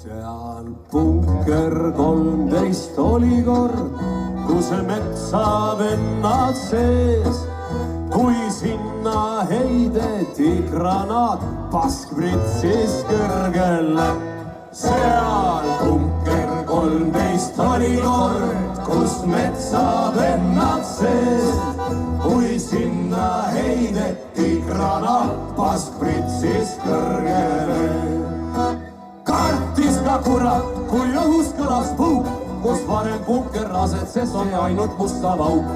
seal punker 13 oli kord, kus metsavennad sees. Kui sinna heideti granaat, pask pritsis kõrgele. Seal punker 13 oli kord, kus metsavennad sees. Kui sinna heideti granaat, pask pritsis kõrgele. Kartis ka kurat, kui õhus kõlas puuk, kus varem punker asetses, on ainult musta vauk.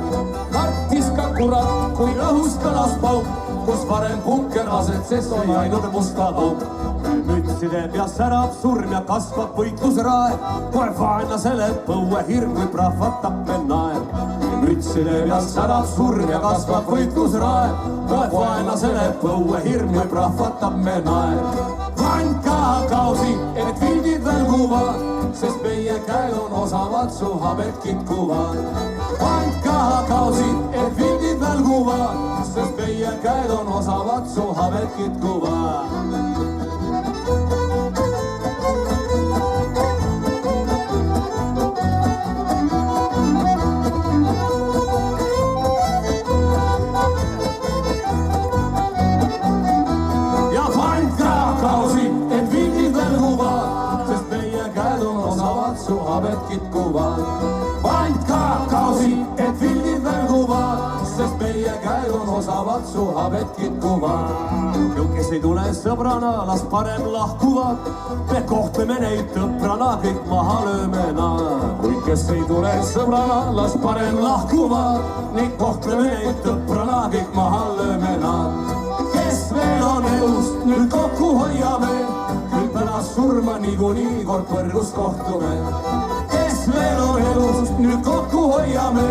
Kartis ka kurat, kui õhus kõlas pauk, kus varem punker asetses, on ainult musta vauk. Mütside peas särab surm ja kasvab võitlusrae, kohe vaenlasele põue hirm, kui prahvatab naer. Mütside peas särab surm ja kasvab võitlusrae, kohe vaenlasele põue hirm, kui prahvatab naer. Vanka kausi, et vildid välguvad, sest meie käed on osavad, su habed kitkuvad. Vanka kausi, et vildid välguvad, sest meie käed on osavad, su habed kitkuvad. Su habed kitkuvad. Vandka kausi, et vildid välguvad, sest meie käed on osavad, su habed kitkuvad. Kes ei tule sõbrana, las parem lahkuvad, me kohtleme neid tõprana, kõik maha lööme nad. Kui kes ei tule sõbrana, las parem lahkuvad, ning kohtleme neid tõprana, kõik maha lööme nad. Kes veel on elus, nüüd kokku hoiame, küll pärast surma niikuinii kord põrgus kohtume. Kes veel on elus, nüüd kokku hoiame,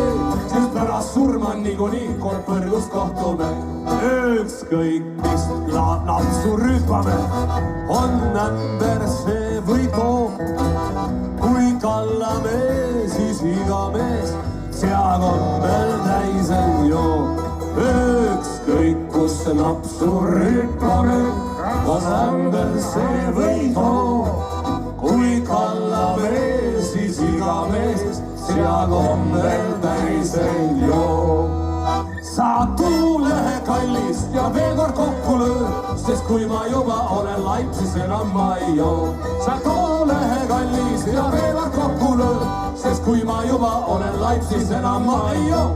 küll pärast surma niikuinii kord põrgus kohtume. Ükskõik mis napsu rüüpame, on ämber see või too. Kui kallame, siis iga mees seakombel täisen joo. Ükskõik kus napsu rüüpame, on ämber see või too. Kui kallame, siis iga mees seakombel täisen joo. Sa tuulehe kallist ja veel kord kokku löö, sest kui ma juba olen laip, siis enam ma ei joo. Sa tuulehe kallist ja veel kord kokku löö, sest kui ma juba olen laip, siis enam ma ei joo.